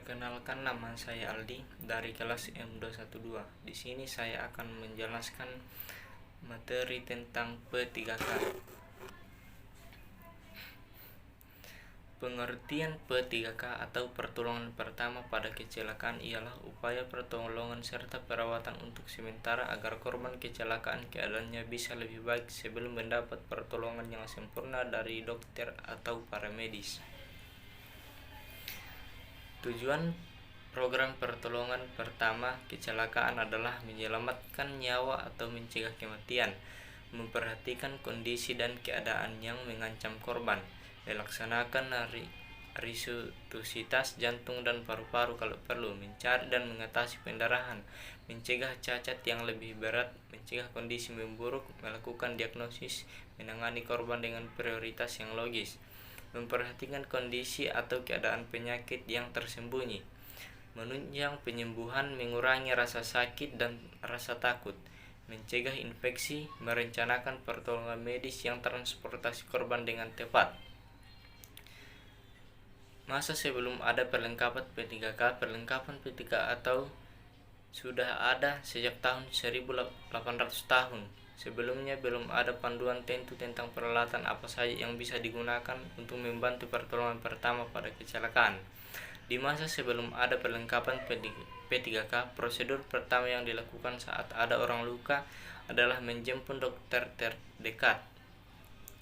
Perkenalkan, nama saya Aldi dari kelas M212. Di sini saya akan menjelaskan materi tentang P3K. Pengertian P3K atau pertolongan pertama pada kecelakaan ialah upaya pertolongan serta perawatan untuk sementara agar korban kecelakaan keadaannya bisa lebih baik sebelum mendapat pertolongan yang sempurna dari dokter atau para medis. Tujuan program pertolongan pertama kecelakaan adalah menyelamatkan nyawa atau mencegah kematian, memperhatikan kondisi dan keadaan yang mengancam korban, melaksanakan resusitasi jantung dan paru-paru kalau perlu, mencari dan mengatasi pendarahan, mencegah cacat yang lebih berat, mencegah kondisi memburuk, melakukan diagnosis, menangani korban dengan prioritas yang logis, memperhatikan kondisi atau keadaan penyakit yang tersembunyi, menunjang penyembuhan, mengurangi rasa sakit dan rasa takut, mencegah infeksi, merencanakan pertolongan medis yang transportasi korban dengan tepat. Masa sebelum ada perlengkapan P3K, perlengkapan P3K atau sudah ada sejak tahun 1800 tahun. Sebelumnya belum ada panduan tentu tentang peralatan apa saja yang bisa digunakan untuk membantu pertolongan pertama pada kecelakaan. Di masa sebelum ada perlengkapan P3K, prosedur pertama yang dilakukan saat ada orang luka adalah menjemput dokter terdekat.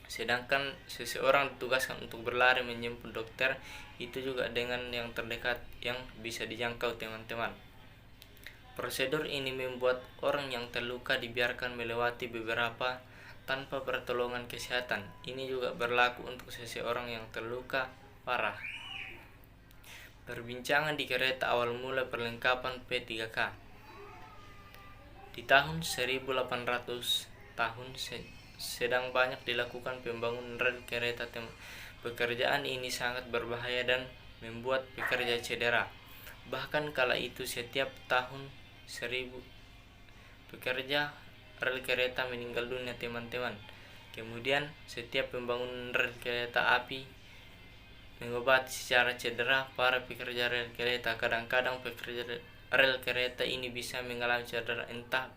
Sedangkan seseorang ditugaskan untuk berlari menjemput dokter, itu juga dengan yang terdekat yang bisa dijangkau teman-teman. Prosedur ini membuat orang yang terluka dibiarkan melewati beberapa tanpa pertolongan kesehatan. Ini juga berlaku untuk seseorang yang terluka parah. Perbincangan di kereta awal mula perlengkapan P3K. Di tahun 1800 sedang banyak dilakukan pembangunan rel kereta. Pekerjaan ini sangat berbahaya dan membuat pekerja cedera. Bahkan kala itu setiap tahun 1000 pekerja rel kereta meninggal dunia, teman-teman. Kemudian setiap pembangunan rel kereta api mengobati secara cedera para pekerja rel kereta. Kadang-kadang pekerja rel kereta ini bisa mengalami cedera entah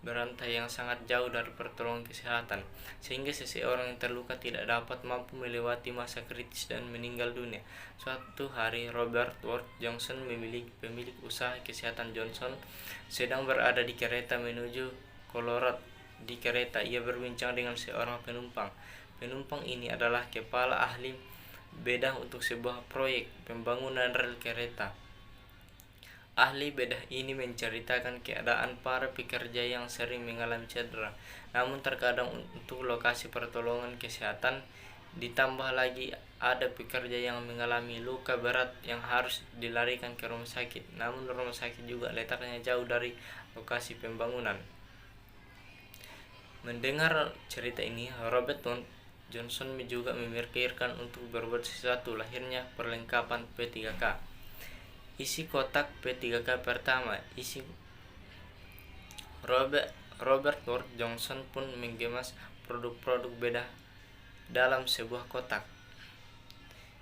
berantai yang sangat jauh dari pertolongan kesehatan, sehingga seseorang yang terluka tidak dapat mampu melewati masa kritis dan meninggal dunia. Suatu hari Robert Ward Johnson, pemilik usaha kesehatan Johnson, sedang berada di kereta menuju Colorado. Di kereta ia berbincang dengan seorang penumpang. Penumpang ini adalah kepala ahli bedah untuk sebuah proyek pembangunan rel kereta. Ahli bedah ini menceritakan keadaan para pekerja yang sering mengalami cedera, namun terkadang untuk lokasi pertolongan kesehatan ditambah lagi ada pekerja yang mengalami luka berat yang harus dilarikan ke rumah sakit, namun rumah sakit juga letaknya jauh dari lokasi pembangunan. Mendengar cerita ini, Robert Johnson juga memikirkan untuk berbuat sesuatu. Lahirnya perlengkapan P3K. Isi kotak P3K pertama. Robert Ward Johnson pun mengemas produk-produk bedah dalam sebuah kotak.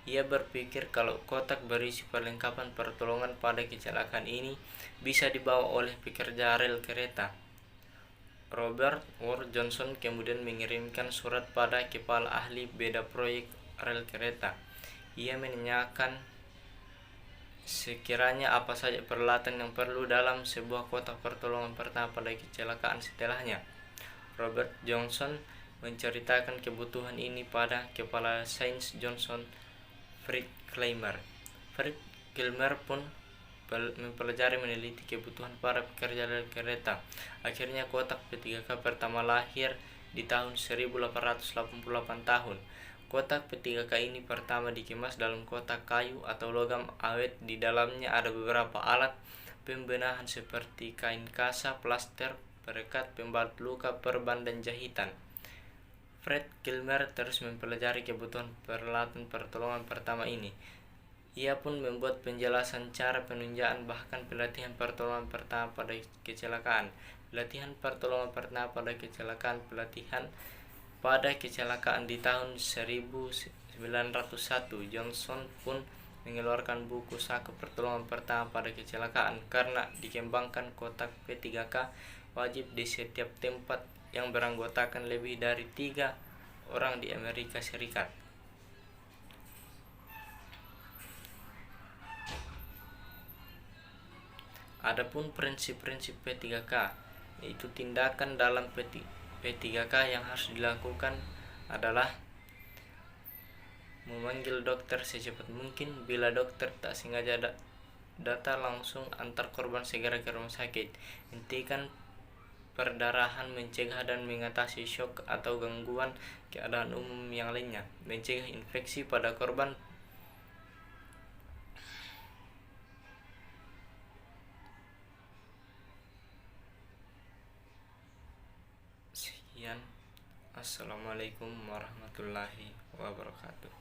Ia berpikir kalau kotak berisi perlengkapan pertolongan pada kecelakaan ini bisa dibawa oleh pekerja rel kereta. Robert Ward Johnson kemudian mengirimkan surat pada kepala ahli beda proyek rel kereta. Ia menanyakan sekiranya apa saja peralatan yang perlu dalam sebuah kotak pertolongan pertama pada kecelakaan setelahnya. Robert Johnson menceritakan kebutuhan ini pada kepala sains Johnson, Fred Clymer. Fred Clymer pun mempelajari meneliti kebutuhan para pekerja rel kereta. Akhirnya kotak P3K pertama lahir di tahun 1888 tahun. Kotak P3K ini pertama dikemas dalam kotak kayu atau logam awet. Di dalamnya ada beberapa alat pembenahan seperti kain kasa, plaster, perekat, pembalut luka, perban, dan jahitan. Fred Clymer terus mempelajari kebutuhan peralatan pertolongan pertama ini. Ia pun membuat penjelasan cara penunjaan bahkan pelatihan pertolongan pertama pada kecelakaan. Pelatihan pada kecelakaan di tahun 1901. Johnson pun mengeluarkan buku saku pertolongan pertama pada kecelakaan karena dikembangkan kotak P3K wajib di setiap tempat yang beranggotakan lebih dari 3 orang di Amerika Serikat. Adapun prinsip-prinsip P3K, yaitu tindakan dalam P3K yang harus dilakukan adalah memanggil dokter secepat mungkin. Bila dokter tak sengaja data, langsung antar korban segera ke rumah sakit. Hentikan perdarahan, mencegah dan mengatasi shock atau gangguan keadaan umum yang lainnya. Mencegah infeksi pada korban. Sekian. Assalamualaikum warahmatullahi wabarakatuh.